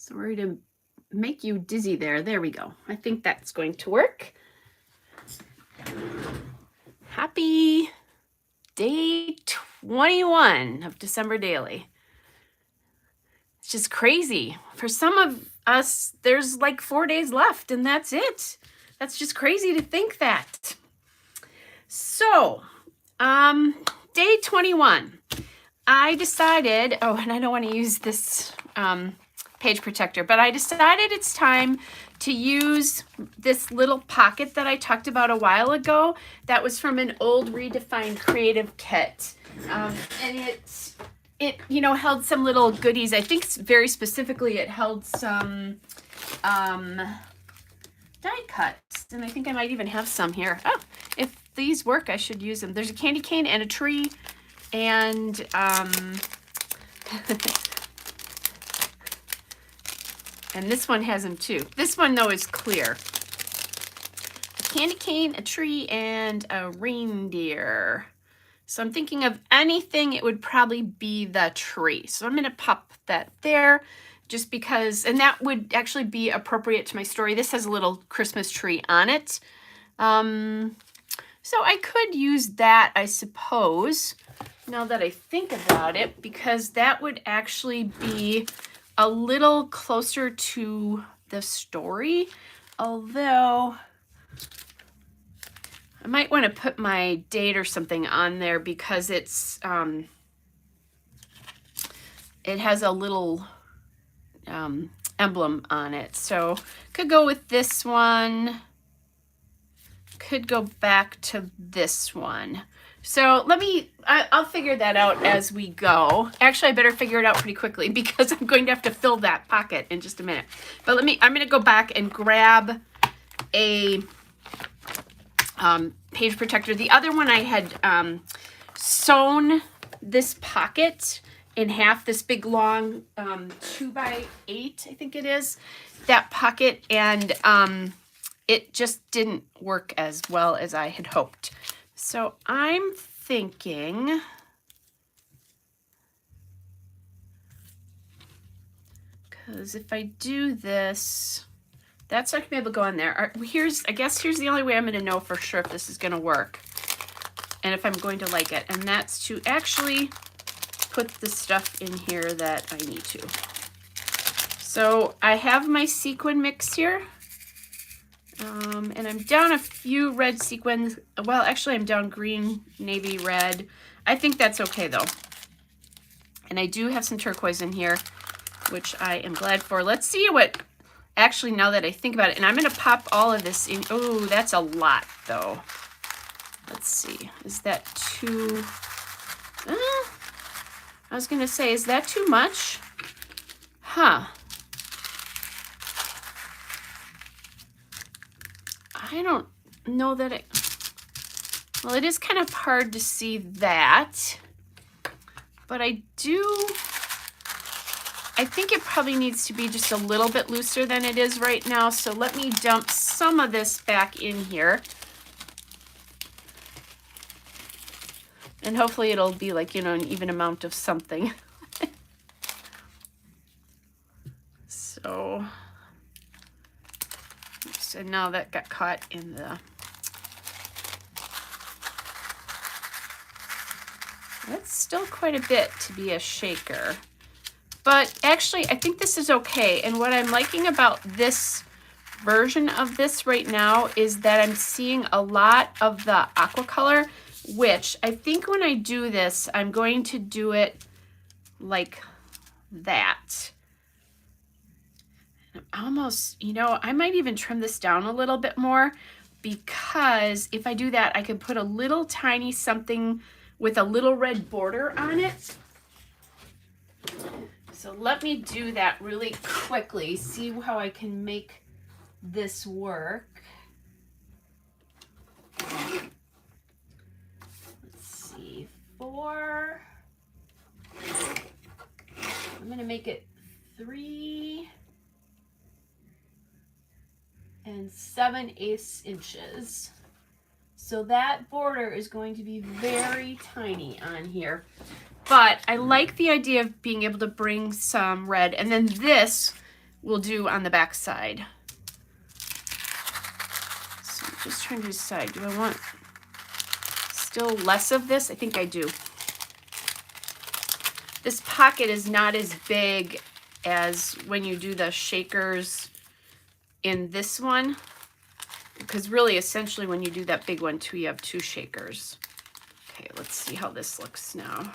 Sorry to make you dizzy there. There we go. I think that's going to work. Happy day 21 of December Daily. It's just crazy. For some of us, there's like 4 days left and that's it. That's just crazy to think that. So, day 21. I decided, oh, and I don't want to use this page protector, but I decided it's time to use this little pocket that I talked about a while ago. That was from an old Redefined Creative kit. And it held some little goodies. I think very specifically it held some die cuts. And I think I might even have some here. Oh, if these work, I should use them. There's a candy cane and a tree. And and this one has them too. This one though is clear. A candy cane, a tree, and a reindeer. So I'm thinking of anything, it would probably be the tree. So I'm gonna pop that there just because, and that would actually be appropriate to my story. This has a little Christmas tree on it. So I could use that, I suppose, now that I think about it, because that would actually be a little closer to the story, although I might want to put my date or something on there because it's it has a little emblem on it. So could go with this one, could go back to this one. So I'll figure that out as we go. Actually, I better figure it out pretty quickly because I'm going to have to fill that pocket in just a minute. But I'm going to go back and grab a page protector. The other one I had sewn this pocket in half, this big long 2x8, I think it is, that pocket, and it just didn't work as well as I had hoped. So I'm thinking, because if I do this, that's not gonna be able to go in there. I guess here's the only way I'm gonna know for sure if this is gonna work and if I'm going to like it, and that's to actually put the stuff in here that I need to. So I have my sequin mix here. And I'm down a few red sequins. Well, actually, I'm down green, navy, red. I think that's okay, though. And I do have some turquoise in here, which I am glad for. Let's see what, actually, now that I think about it, and I'm going to pop all of this in. Oh, that's a lot, though. Let's see. Is that too... I was going to say, is that too much? Huh. I don't know that it, well, it is kind of hard to see that, but I think it probably needs to be just a little bit looser than it is right now. So let me dump some of this back in here. And hopefully it'll be like, an even amount of something. So... and now that got caught in the... That's still quite a bit to be a shaker. But actually, I think this is okay. And what I'm liking about this version of this right now is that I'm seeing a lot of the aqua color, which I think when I do this, I'm going to do it like that. Almost, I might even trim this down a little bit more, because if I do that, I could put a little tiny something with a little red border on it. So let me do that really quickly, see how I can make this work. Let's see, 4. I'm going to make it 3 7/8 inches. So that border is going to be very tiny on here. But I like the idea of being able to bring some red. And then this we'll do on the back side. So I'm just trying to decide, do I want still less of this? I think I do. This pocket is not as big as when you do the shakers in this one, because really essentially when you do that big one too, you have 2 shakers. Okay, let's see how this looks now.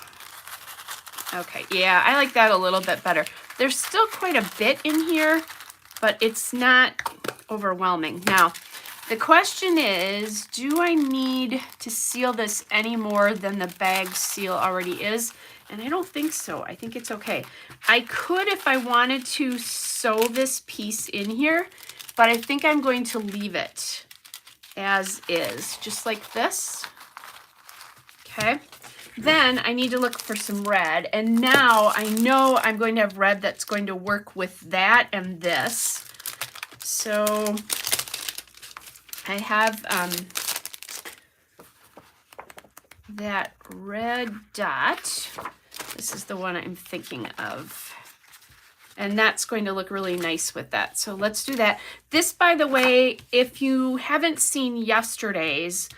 Okay, yeah, I like that a little bit better. There's still quite a bit in here, but it's not overwhelming. Now, the question is, do I need to seal this any more than the bag seal already is? And I don't think so. I think it's okay. I could, if I wanted to, sew this piece in here, but I think I'm going to leave it as is, just like this. Okay. Then I need to look for some red. And now I know I'm going to have red that's going to work with that and this. So I have that red dot. This is the one I'm thinking of. And that's going to look really nice with that. So let's do that. This, by the way, if you haven't seen yesterday's,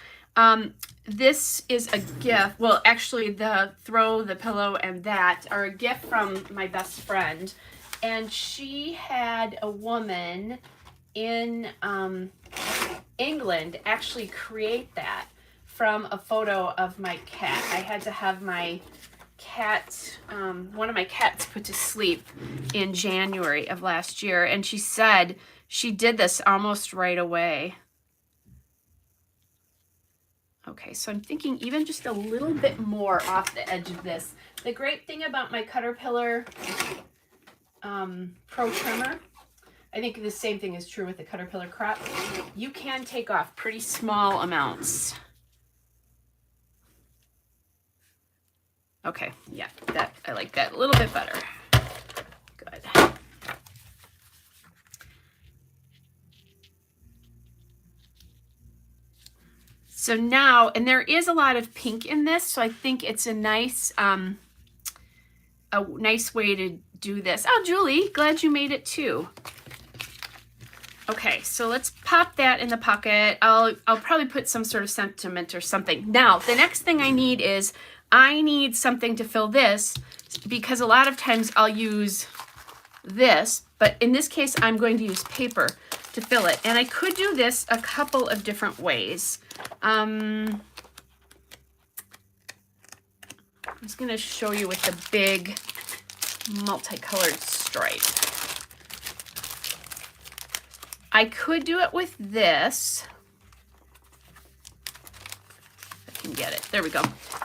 this is a gift. Well, actually, the throw, the pillow, and that are a gift from my best friend. And she had a woman in England actually create that from a photo of my cat. I had to have my cat, one of my cats put to sleep in January of last year. And she said she did this almost right away. Okay, so I'm thinking even just a little bit more off the edge of this. The great thing about my Caterpillar Pro Trimmer, I think the same thing is true with the Caterpillar Crop. You can take off pretty small amounts. Okay, yeah, that I like that a little bit better. Good. So now, and there is a lot of pink in this, so I think it's a nice way to do this. Oh, Julie, glad you made it too. Okay, so let's pop that in the pocket. I'll probably put some sort of sentiment or something. Now, the next thing I need is I need something to fill this, because a lot of times I'll use this, but in this case I'm going to use paper to fill it. And I could do this a couple of different ways. I'm just going to show you with the big multicolored stripe. I could do it with this. If I can get it. There we go.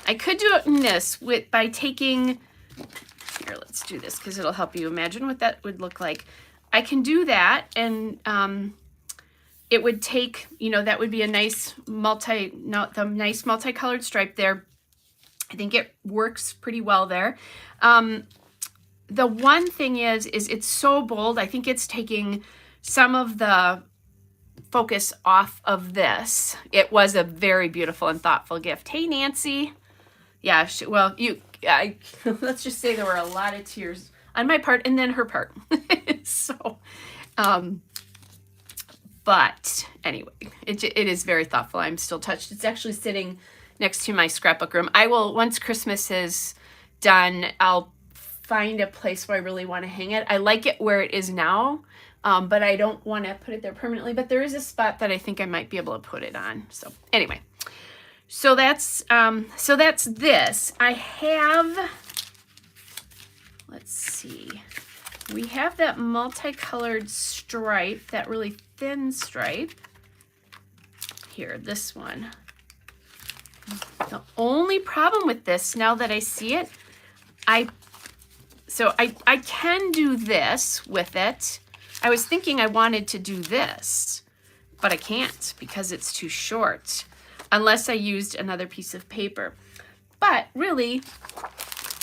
I could do it in this by taking, here, let's do this because it'll help you imagine what that would look like. I can do that, and it would take, you know, that would be a nice multicolored stripe there. I think it works pretty well there. The one thing is it's so bold. I think it's taking some of the focus off of this. It was a very beautiful and thoughtful gift. Hey, Nancy. Yeah, let's just say there were a lot of tears on my part and then her part. So, but anyway, it is very thoughtful. I'm still touched. It's actually sitting next to my scrapbook room. I will, once Christmas is done, I'll find a place where I really want to hang it. I like it where it is now, but I don't want to put it there permanently. But there is a spot that I think I might be able to put it on. So anyway, so that's this. I have, let's see, we have that multicolored stripe, that really thin stripe. Here, this one. The only problem with this, now that I see it, I can do this with it. I was thinking I wanted to do this, but I can't because it's too short, unless I used another piece of paper. But really,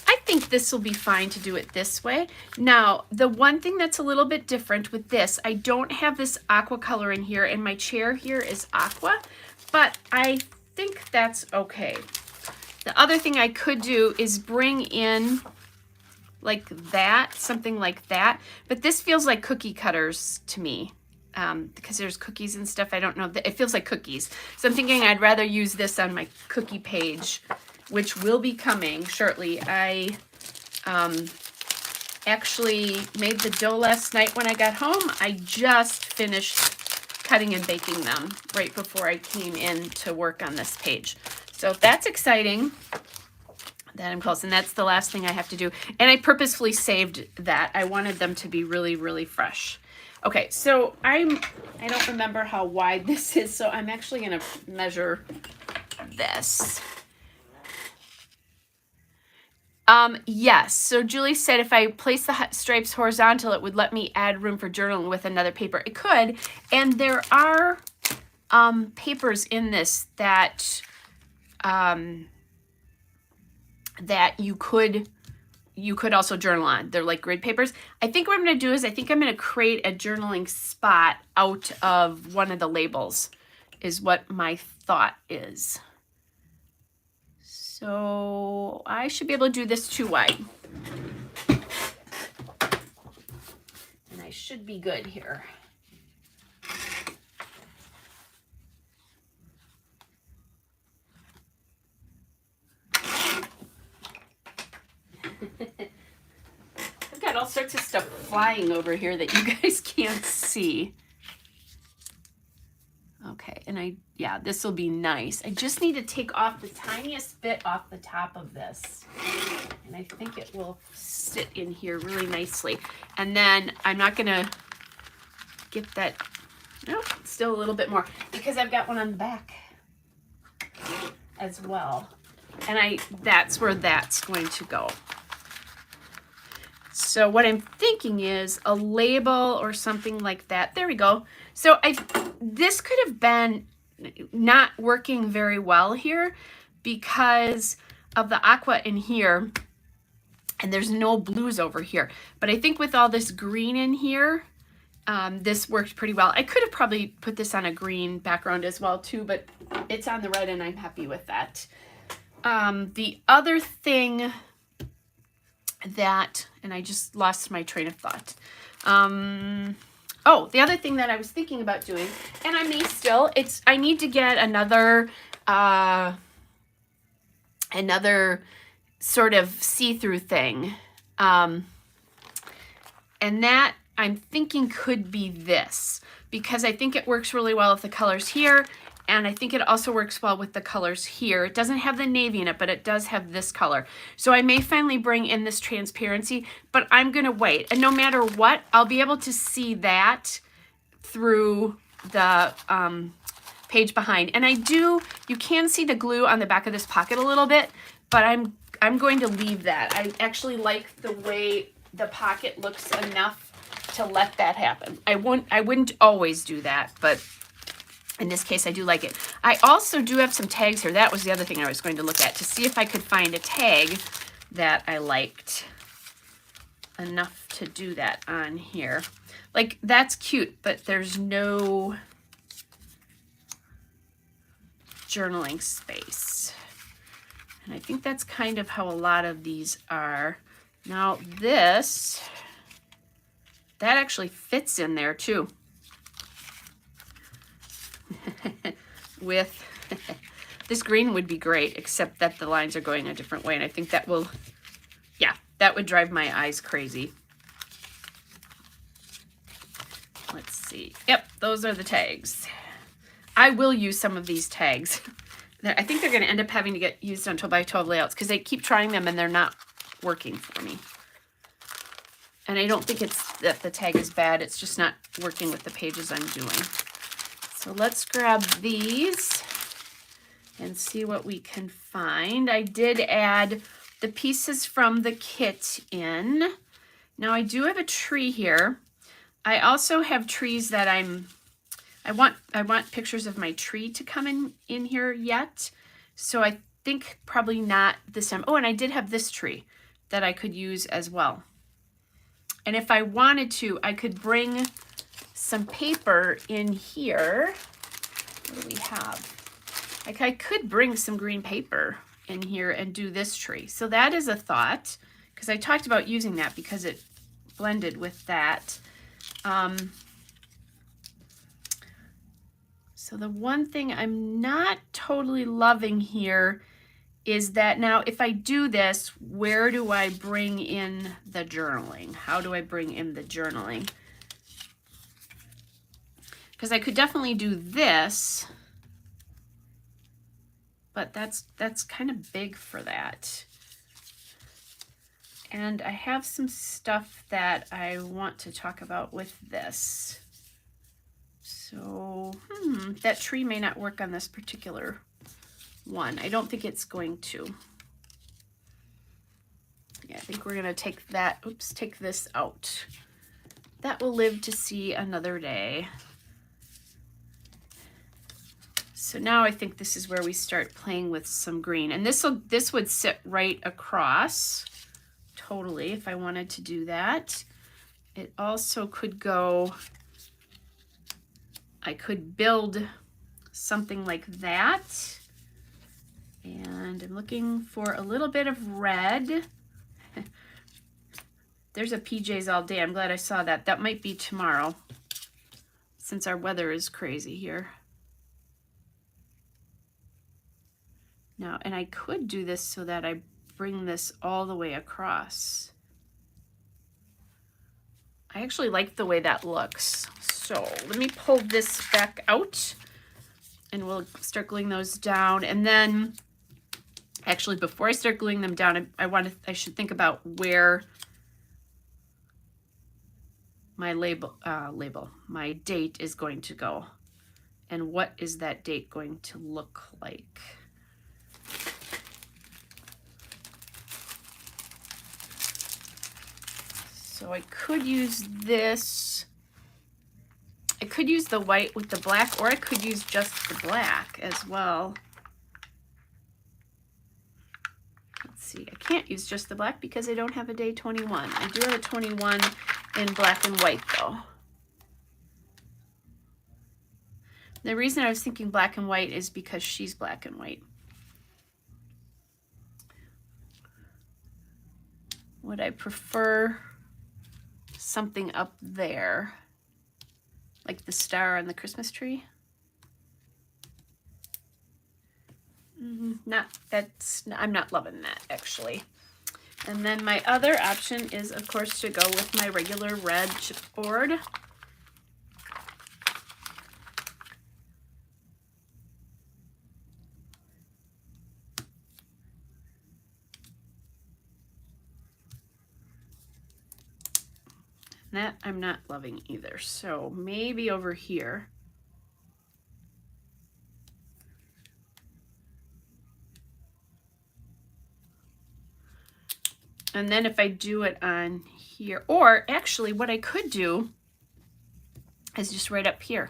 I think this will be fine to do it this way. Now, the one thing that's a little bit different with this, I don't have this aqua color in here, and my chair here is aqua, but I think that's okay. The other thing I could do is bring in like that, something like that. But this feels like cookie cutters to me. Because there's cookies and stuff. I don't know. It feels like cookies. So I'm thinking I'd rather use this on my cookie page, which will be coming shortly. I actually made the dough last night when I got home. I just finished cutting and baking them right before I came in to work on this page. So that's exciting that I'm close. And that's the last thing I have to do. And I purposefully saved that. I wanted them to be really, really fresh. Okay, so I don't remember how wide this is, so I'm actually going to measure this. Yes, so Julie said if I place the stripes horizontal, it would let me add room for journaling with another paper. It could, and there are papers in this that that you could also journal on. They're like grid papers. I think what I'm going to do is I think I'm going to create a journaling spot out of one of the labels is what my thought is. So I should be able to do this too wide. And I should be good here. I've got all sorts of stuff flying over here that you guys can't see. Okay, and yeah, this will be nice. I just need to take off the tiniest bit off the top of this. And I think it will sit in here really nicely. And then I'm not gonna get that, no, still a little bit more because I've got one on the back as well. And that's where that's going to go. So what I'm thinking is a label or something like that. There we go. So this could have been not working very well here because of the aqua in here, and there's no blues over here. But I think with all this green in here, this worked pretty well. I could have probably put this on a green background as well too, but it's on the red and I'm happy with that. The other thing that, and I just lost my train of thought. Oh, the other thing that I was thinking about doing, and I may still, I need to get another sort of see-through thing. And that I'm thinking could be this, because I think it works really well with the colors here. And I think it also works well with the colors here. It doesn't have the navy in it, but it does have this color. So I may finally bring in this transparency, but I'm gonna wait. And no matter what, I'll be able to see that through the page behind. And you can see the glue on the back of this pocket a little bit, but I'm going to leave that. I actually like the way the pocket looks enough to let that happen. I wouldn't always do that, but in this case, I do like it. I also do have some tags here. That was the other thing I was going to look at to see if I could find a tag that I liked enough to do that on here. Like, that's cute, but there's no journaling space. And I think that's kind of how a lot of these are. Now this, that actually fits in there too. With this green would be great, except that the lines are going a different way, and I think that will, yeah, that would drive my eyes crazy. Let's see. Yep, those are the tags. I will use some of these tags. I think they're going to end up having to get used on 12x12 layouts because I keep trying them and they're not working for me. And I don't think it's that the tag is bad, it's just not working with the pages I'm doing. So let's grab these and see what we can find. I did add the pieces from the kit in. Now I do have a tree here. I also have trees that I want pictures of my tree to come in here yet. So I think probably not this time. Oh, and I did have this tree that I could use as well. And if I wanted to, I could bring some paper in here. What do we have? Like, I could bring some green paper in here and do this tree. So that is a thought. because I talked about using that because it blended with that. So the one thing I'm not totally loving here is that now if I do this, where do I bring in the journaling? How do I bring in the journaling? Because I could definitely do this, but that's kind of big for that. And I have some stuff that I want to talk about with this. So, that tree may not work on this particular one. I don't think it's going to. Yeah, I think we're gonna take that, take this out. That will live to see another day. So now I think this is where we start playing with some green. And this would sit right across totally if I wanted to do that. It also could go, I could build something like that. And I'm looking for a little bit of red. There's a PJs all day. I'm glad I saw that. That might be tomorrow since our weather is crazy here. Now, and I could do this so that I bring this all the way across. I actually like the way that looks. So let me pull this back out and we'll start gluing those down. And then actually before I start gluing them down, I should think about where my my date is going to go. And what is that date going to look like? So I could use this. I could use the white with the black, or I could use just the black as well. Let's see, I can't use just the black because I don't have a day 21. I do have a 21 in black and white though. The reason I was thinking black and white is because she's black and white. Would I prefer something up there, like the star on the Christmas tree? I'm not loving that actually. And then my other option is, of course, to go with my regular red chipboard. That I'm not loving either. So maybe over here. And then if I do it on here, or actually what I could do is just right up here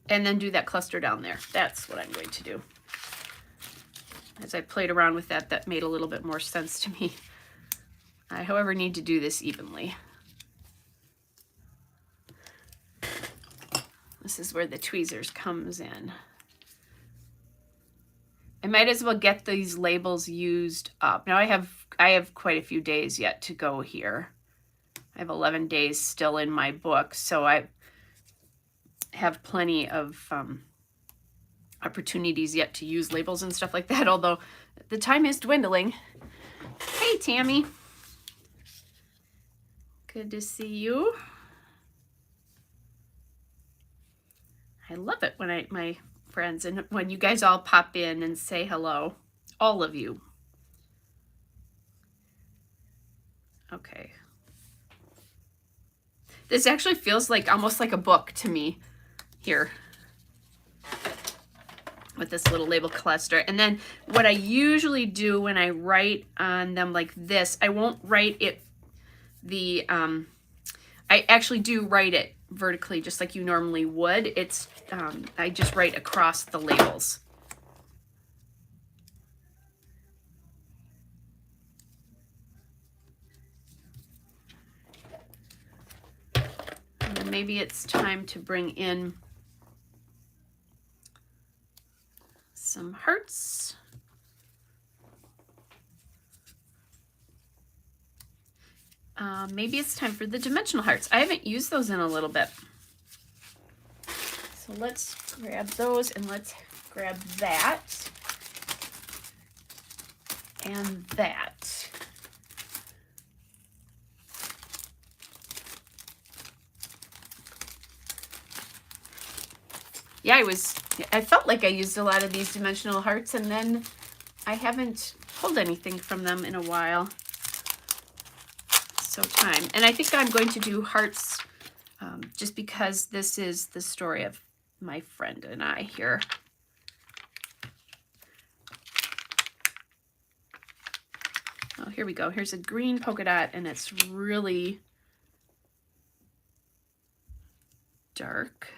and then do that cluster down there. That's what I'm going to do. As I played around with that, that made a little bit more sense to me. I, however, need to do this evenly. This is where the tweezers comes in. I might as well get these labels used up. Now I have quite a few days yet to go here. I have 11 days still in my book, so I have plenty of opportunities yet to use labels and stuff like that, although the time is dwindling. Hey, Tammy. Good to see you. I love it when my friends and when you guys all pop in and say hello, all of you. Okay. This actually feels like almost like a book to me here with this little label cluster. And then what I usually do when I write on them like this, I won't write it I actually do write it vertically just like you normally would. It's I just write across the labels. And then maybe it's time to bring in some hearts. maybe it's time for the dimensional hearts. I haven't used those in a little bit. So let's grab those and let's grab that and that. Yeah, I felt like I used a lot of these dimensional hearts, and then I haven't pulled anything from them in a while. So time. And I think I'm going to do hearts just because this is the story of my friend and I here. Oh, here we go. Here's a green polka dot, and it's really dark.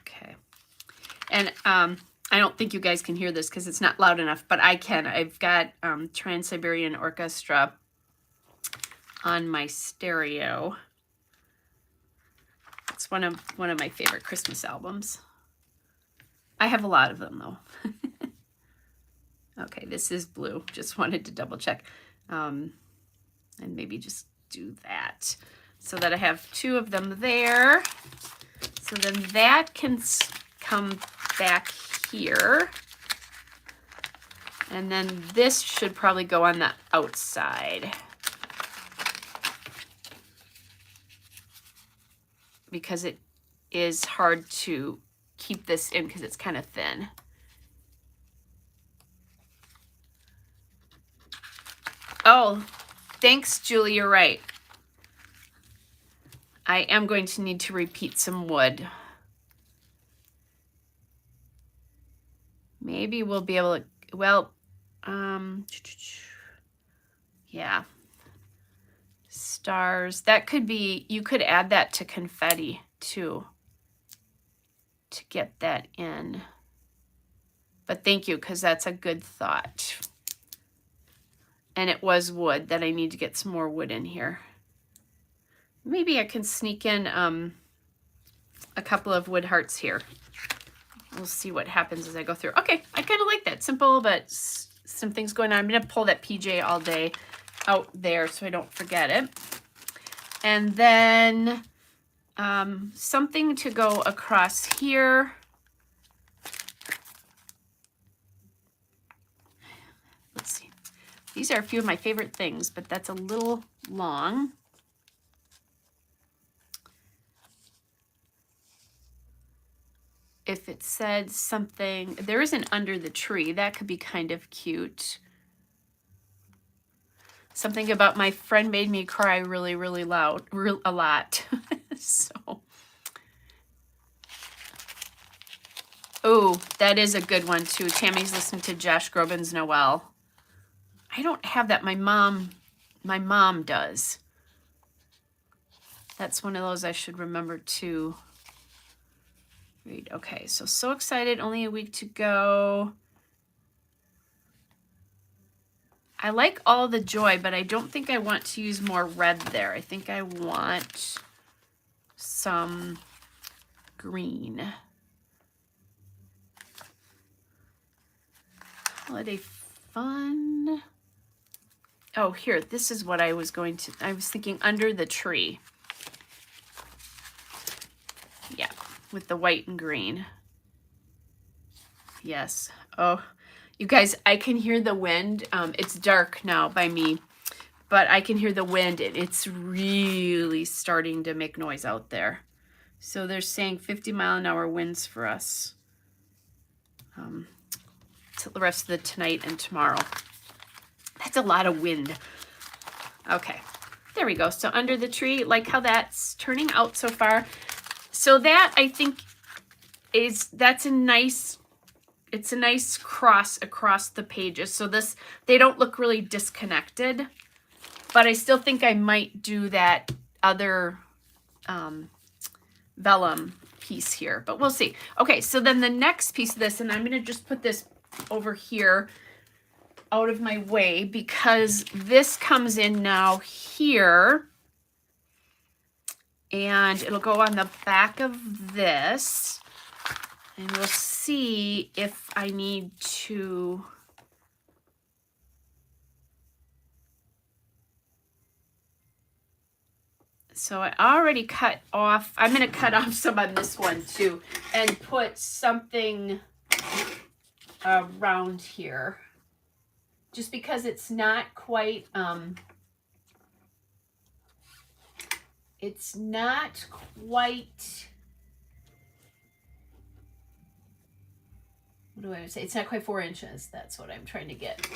Okay. And I don't think you guys can hear this because it's not loud enough, but I can. I've got Trans-Siberian Orchestra on my stereo. It's one of my favorite Christmas albums. I have a lot of them though. Okay, this is blue. Just wanted to double check. And maybe just do that so that I have two of them there. So then that can come back here. And then this should probably go on the outside, because it is hard to keep this in because it's kind of thin. Oh, thanks, Julie, you're right. I am going to need to repeat some wood. Maybe we'll be able to, well, yeah. Stars, that could be, you could add that to confetti too, to get that in. But thank you, because that's a good thought. And it was wood that I need to get some more wood in here. Maybe I can sneak in a couple of wood hearts here. We'll see what happens as I go through. Okay, I kind of like that. Simple, but some things going on. I'm going to pull that PJ all day out there so I don't forget it. And then something to go across here. Let's see. These are a few of my favorite things, but that's a little long. If it said something, there isn't under the tree, that could be kind of cute. Something about my friend made me cry really, really loud, a lot. So, oh, that is a good one too. Tammy's listening to Josh Groban's Noel. I don't have that. My mom does. That's one of those I should remember to read. Okay, so excited. Only a week to go. I like all the joy, but I don't think I want to use more red there. I think I want some green. Holiday fun. Oh, here, this is what I was thinking under the tree. Yeah, with the white and green. Yes. Oh, you guys, I can hear the wind. It's dark now by me, but I can hear the wind, and it's really starting to make noise out there. So they're saying 50-mile-an-hour winds for us till the rest of the tonight and tomorrow. That's a lot of wind. Okay, there we go. So under the tree, like how that's turning out so far. So that, I think, that's a nice, it's a nice cross across the pages. So this, they don't look really disconnected, but I still think I might do that other vellum piece here, but we'll see. Okay, so then the next piece of this, and I'm going to just put this over here out of my way because this comes in now here, and it'll go on the back of this. And we'll see if I need to. So I already cut off, I'm going to cut off some on this one too and put something around here. Just because it's not quite, it's not quite, what do I say? It's not quite 4 inches. That's what I'm trying to get.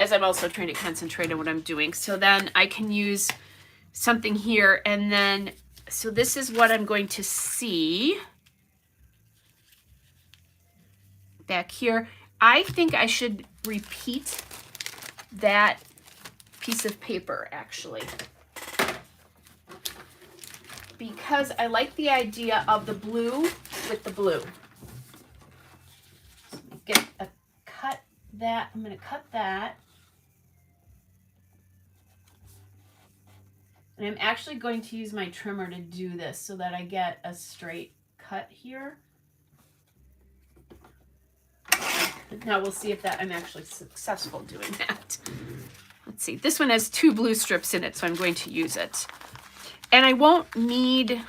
As I'm also trying to concentrate on what I'm doing. So then I can use something here, and then, so this is what I'm going to see back here. I think I should repeat that piece of paper actually, because I like the idea of the blue with the blue. So get a cut that, I'm going to cut that. And I'm actually going to use my trimmer to do this so that I get a straight cut here. Now we'll see if that I'm actually successful doing that. Let's see. This one has 2 blue strips in it, so I'm going to use it. And I won't need...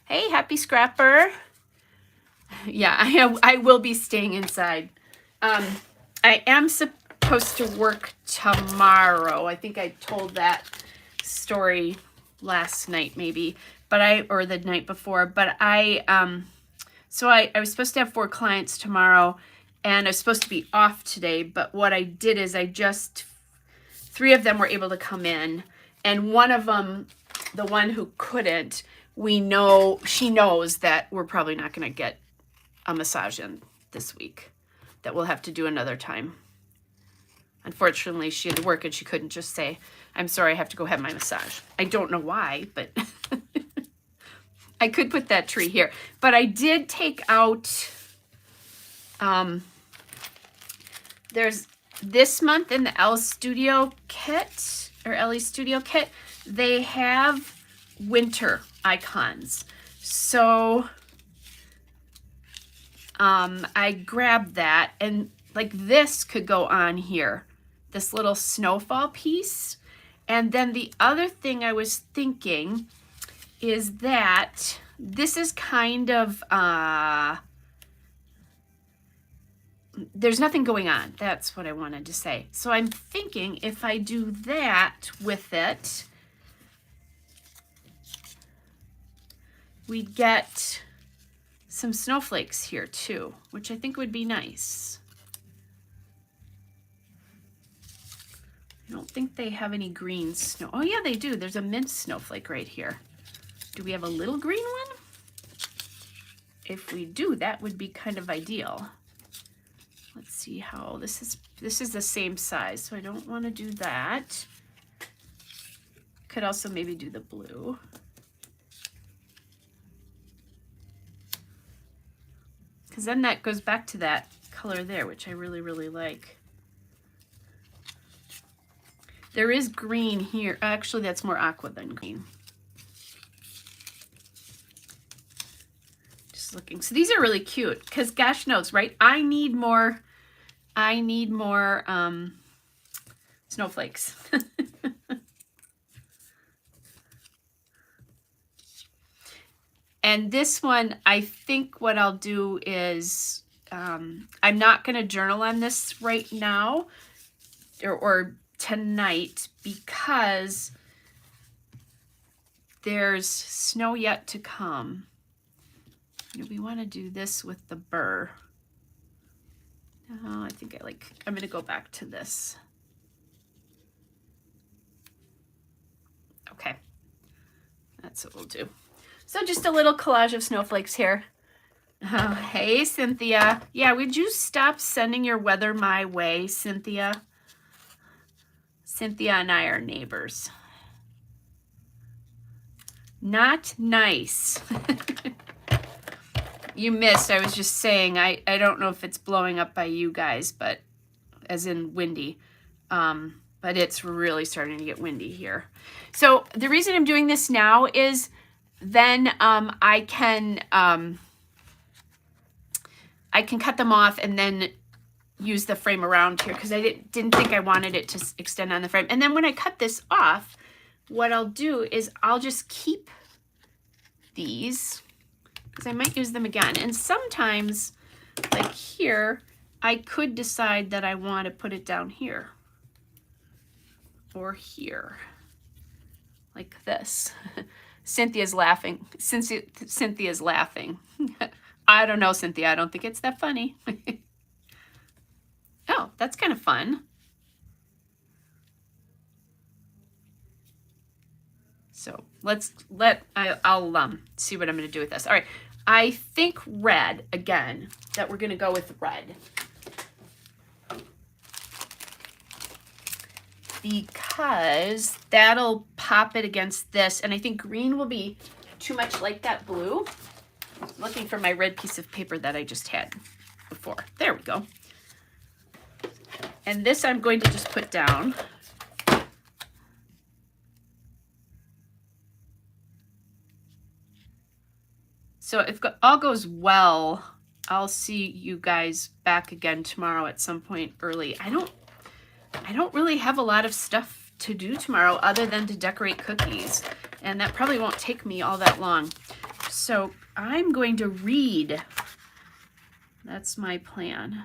Hey, happy scrapper. Yeah, I will be staying inside. I am supposed to work tomorrow. I think I told that story last night maybe, but or the night before, but so I was supposed to have 4 clients tomorrow, and I was supposed to be off today, but what I did is 3 of them were able to come in, and one of them, the one who couldn't, she knows that we're probably not going to get a massage in this week, that we'll have to do another time. Unfortunately, she had to work and she couldn't just say, I'm sorry, I have to go have my massage. I don't know why, but I could put that tree here. But I did take out, there's this month in the Elle Studio kit, or Ellie Studio kit, they have winter icons. So I grabbed that, and like this could go on here, this little snowfall piece. And then the other thing I was thinking is that this is kind of, there's nothing going on. That's what I wanted to say. So I'm thinking if I do that with it, we'd get some snowflakes here too, which I think would be nice. I don't think they have any green snow. Oh yeah, they do. There's a mint snowflake right here. Do we have a little green one? If we do, that would be kind of ideal. Let's see how this is the same size, so I don't want to do that. Could also maybe do the blue. Because then that goes back to that color there, which I really, really like. There is green here. Actually, that's more aqua than green. Just looking. So these are really cute because gosh knows, right? I need more snowflakes. And this one, I think what I'll do is, I'm not going to journal on this right now or tonight because there's snow yet to come. We want to do this with the burr. Oh, I think I'm going to go back to this. Okay, that's what we'll do. So just a little collage of snowflakes here. Oh, hey, Cynthia. Yeah, would you stop sending your weather my way, Cynthia? Cynthia and I are neighbors. Not nice. You missed. I was just saying, I don't know if it's blowing up by you guys, but as in windy. But it's really starting to get windy here. So the reason I'm doing this now is then I can I can cut them off and then use the frame around here because I didn't think I wanted it to extend on the frame. And then when I cut this off, what I'll do is I'll just keep these because I might use them again. And sometimes, like here, I could decide that I want to put it down here or here, like this. Cynthia's laughing. Cynthia's laughing. I don't know, Cynthia. I don't think it's that funny. Oh, that's kind of fun. So I'll see what I'm going to do with this. All right. I think red, again, that we're going to go with red. Because that'll pop it against this. And I think green will be too much like that blue. I'm looking for my red piece of paper that I just had before. There we go. And this I'm going to just put down. So if all goes well, I'll see you guys back again tomorrow at some point early. I don't really have a lot of stuff to do tomorrow other than to decorate cookies. And that probably won't take me all that long. So I'm going to read. That's my plan.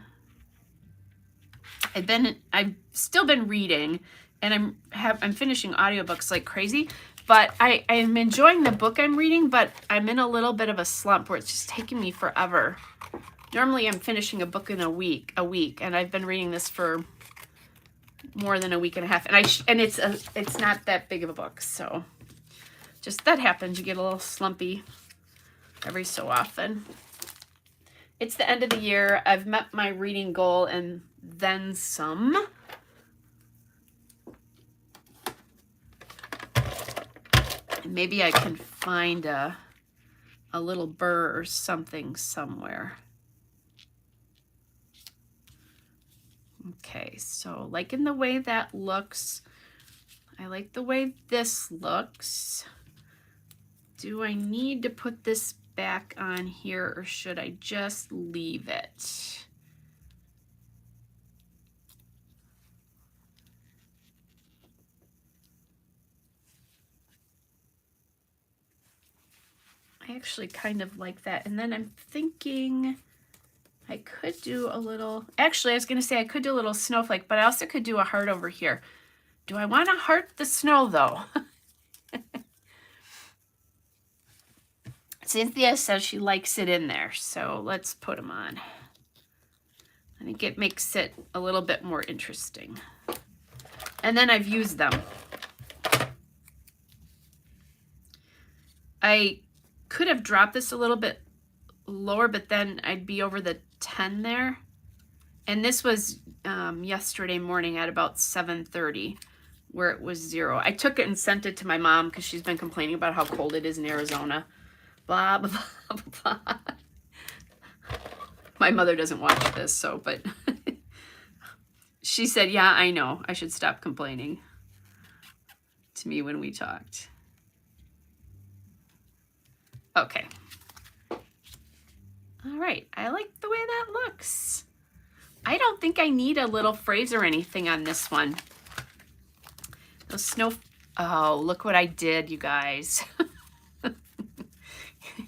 I've still been reading, and I'm finishing audiobooks like crazy, but I am enjoying the book I'm reading, but I'm in a little bit of a slump where it's just taking me forever. Normally I'm finishing a book in a week, and I've been reading this for more than a week and a half, and it's not that big of a book, so just that happens. You get a little slumpy every so often. It's the end of the year. I've met my reading goal and then some. And maybe I can find a little burr or something somewhere. Okay, so liking the way that looks. I like the way this looks. Do I need to put this back on here, or should I just leave it? I actually kind of like that. And then I'm thinking I could do a little, actually I was going to say I could do a little snowflake, but I also could do a heart over here. Do I want to heart the snow though? Cynthia says she likes it in there, so let's put them on. I think it makes it a little bit more interesting. And then I've used them. I could have dropped this a little bit lower, but then I'd be over the 10 there. And this was yesterday morning at about 7:30 where it was 0. I took it and sent it to my mom because she's been complaining about how cold it is in Arizona. Blah, blah, blah, blah. My mother doesn't watch this, so, but she said, yeah, I know. I should stop complaining to me when we talked. Okay. All right. I like the way that looks. I don't think I need a little phrase or anything on this one. The snow. Oh, look what I did, you guys.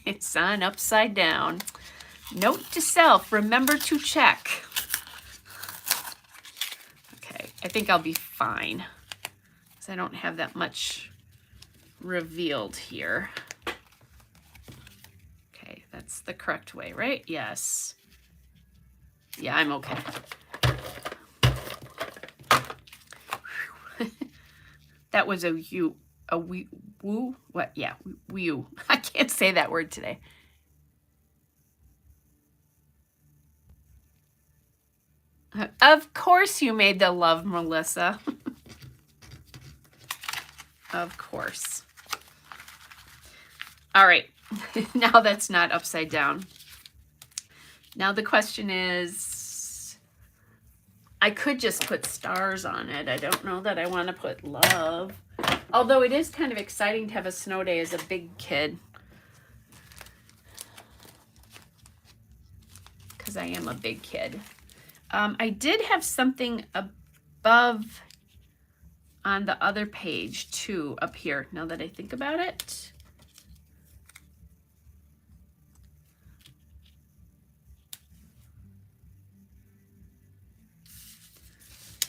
It's on upside down. Note to self, remember to check. Okay, I think I'll be fine because I don't have that much revealed here. Okay, that's the correct way, right? Yes. Yeah, I'm okay. That was a woo, what? Yeah, woo. I can't say that word today. Of course you made the love, Melissa. Of course. All right, now that's not upside down. Now the question is, I could just put stars on it. I don't know that I want to put love. Although it is kind of exciting to have a snow day as a big kid. Because I am a big kid. I did have something above on the other page too, up here, now that I think about it.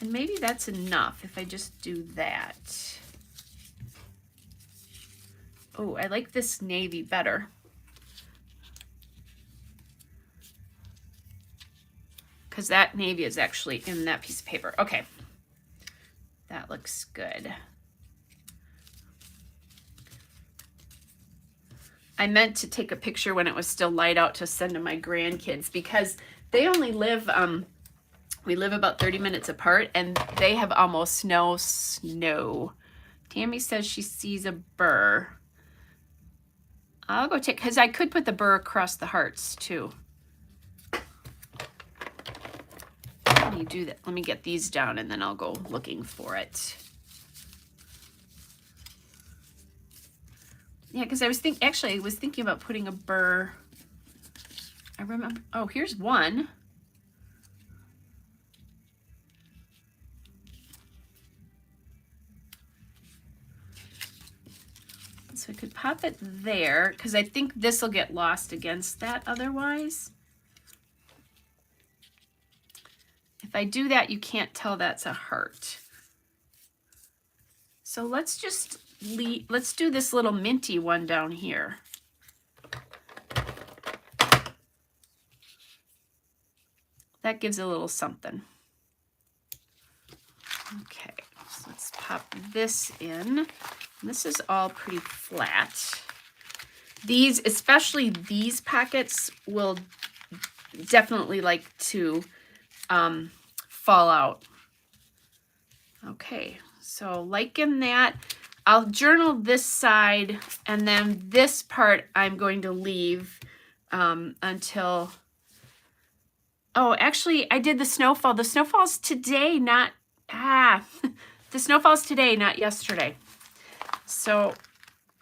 And maybe that's enough if I just do that. Oh, I like this navy better. Because that navy is actually in that piece of paper. Okay. That looks good. I meant to take a picture when it was still light out to send to my grandkids because they only live, we live about 30 minutes apart and they have almost no snow. Tammy says she sees a burr. I'll go take, because I could put the burr across the hearts too. Let me do that. Let me get these down and then I'll go looking for it. Yeah, because I was thinking about putting a burr. I remember, oh, here's one. So I could pop it there because I think this will get lost against that otherwise. If I do that, you can't tell that's a heart. So let's just let's do this little minty one down here. That gives a little something. Okay, so let's pop this in. This is all pretty flat. These, especially these packets, will definitely like to fall out. Okay, so liking that. I'll journal this side, and then this part I'm going to leave until... Oh, actually, I did the snowfall. The snowfall's today, not... the snowfall's today, not yesterday. So,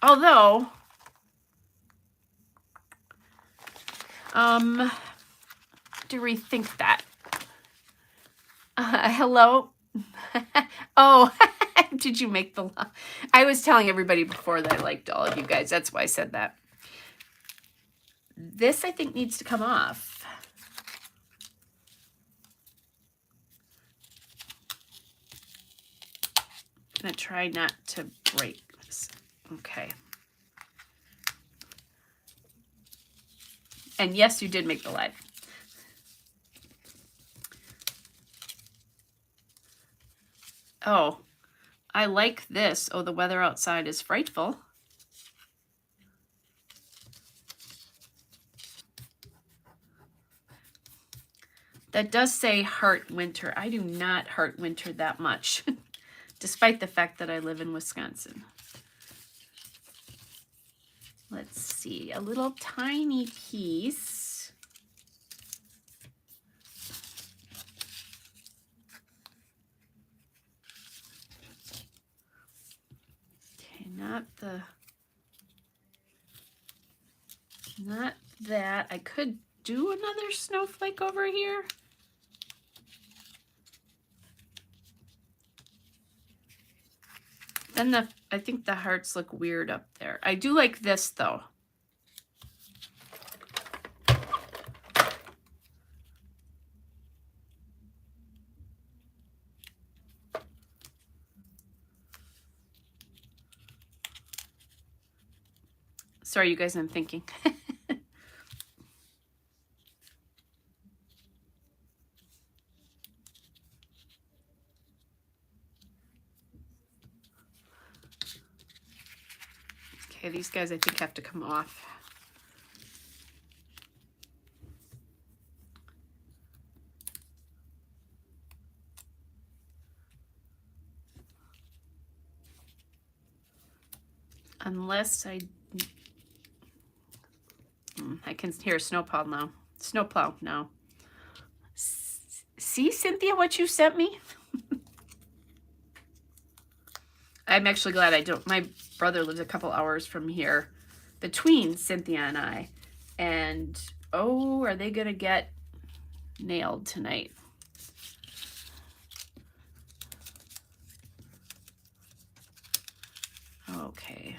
although... to rethink that. Hello? Oh, did you make the... I was telling everybody before that I liked all of you guys. That's why I said that. This, I think, needs to come off. I'm going to try not to break this. Okay. And yes, you did make the live. Oh, I like this. Oh, the weather outside is frightful. That does say heart winter. I do not heart winter that much, despite the fact that I live in Wisconsin. Let's see, a little tiny piece. Okay, not that. I could do another snowflake over here. Then I think the hearts look weird up there. I do like this though. Sorry, you guys, I'm thinking. Okay, these guys I think have to come off. Unless I can hear a snowplow now. Snowplow now. See, Cynthia, what you sent me? I'm actually glad I don't. My brother lives a couple hours from here between Cynthia and I. And, oh, are they going to get nailed tonight. Okay.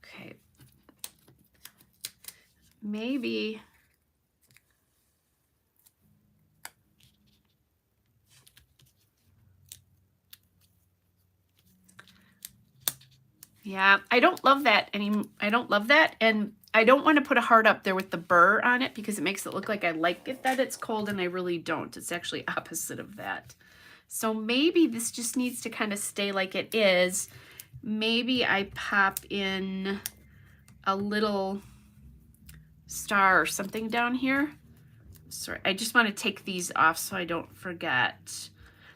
Okay. Maybe. Yeah, I don't love that I don't love that. And I don't want to put a heart up there with the burr on it because it makes it look like I like it that it's cold, and I really don't. It's actually opposite of that. So maybe this just needs to kind of stay like it is. Maybe I pop in a little star or something down here. Sorry, I just want to take these off so I don't forget.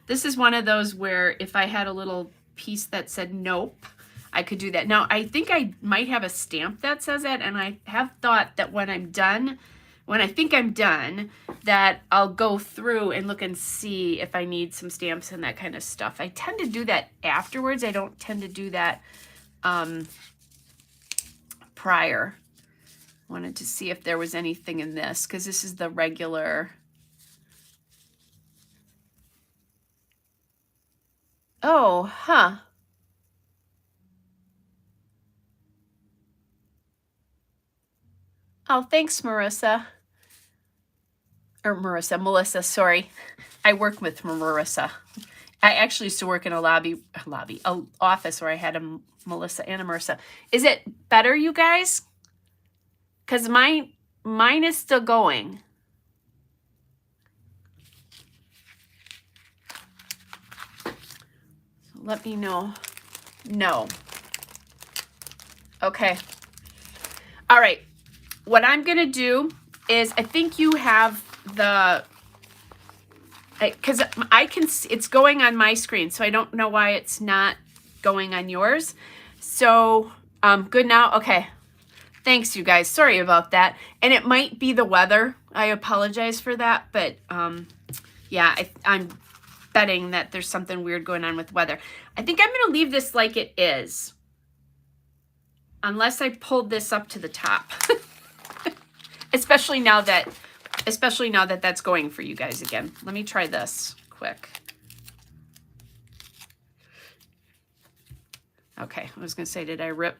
This is one of those where if I had a little piece that said nope, I could do that. Now, I think I might have a stamp that says that, and I have thought that when I'm done, when I think I'm done, that I'll go through and look and see if I need some stamps and that kind of stuff. I tend to do that afterwards. I don't tend to do that prior. Wanted to see if there was anything in this, because this is the regular. Oh, huh. Oh, thanks, Marissa. Or Melissa, sorry. I work with Marissa. I actually used to work in a office where I had a Melissa and a Marissa. Is it better, you guys? Because mine is still going. Let me know. No. Okay. All right. What I'm going to do is, I think you have the, because I can, it's going on my screen, so I don't know why it's not going on yours. So, good now? Okay. Thanks, you guys. Sorry about that. And it might be the weather. I apologize for that. But, yeah, I'm betting that there's something weird going on with weather. I think I'm going to leave this like it is. Unless I pulled this up to the top. Especially now that that's going for you guys again. Let me try this quick. Okay, I was going to say, did I rip?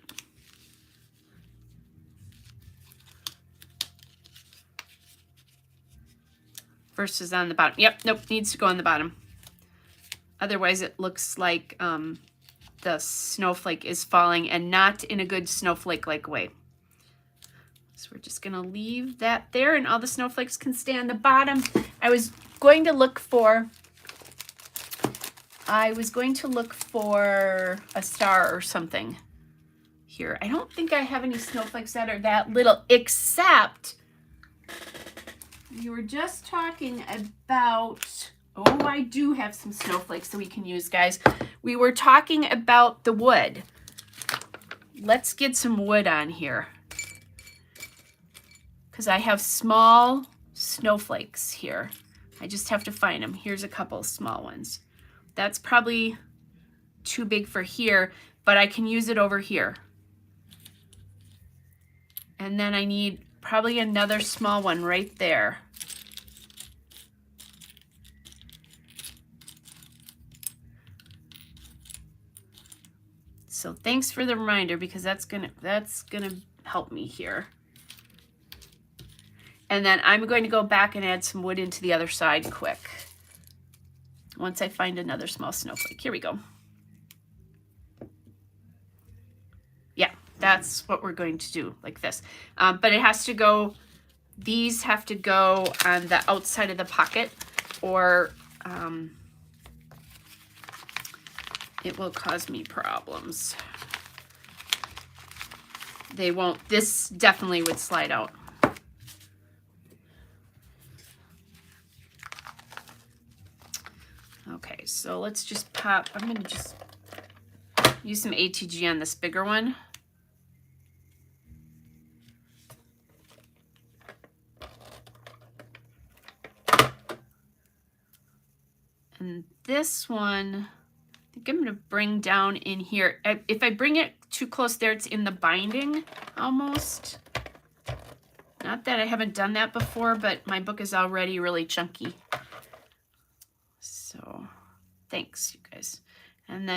First is on the bottom. Yep, nope, needs to go on the bottom. Otherwise, it looks like the snowflake is falling, and not in a good snowflake-like way. So we're just going to leave that there, and all the snowflakes can stay on the bottom. I was going to look for a star or something here. I don't think I have any snowflakes that are that little, except you were just talking about, oh, I do have some snowflakes that we can use, guys. We were talking about the wood. Let's get some wood on here, because I have small snowflakes here. I just have to find them. Here's a couple of small ones. That's probably too big for here, but I can use it over here. And then I need probably another small one right there. So thanks for the reminder, because that's gonna help me here. And then I'm going to go back and add some wood into the other side quick. Once I find another small snowflake. Here we go. Yeah, that's what we're going to do, like this. But it has to go, these have to go on the outside of the pocket, or it will cause me problems. They won't, this definitely would slide out. Okay, so let's just pop, I'm going to just use some ATG on this bigger one. And this one, I think I'm going to bring down in here. If I bring it too close there, it's in the binding almost. Not that I haven't done that before, but my book is already really chunky. So thanks, you guys. And then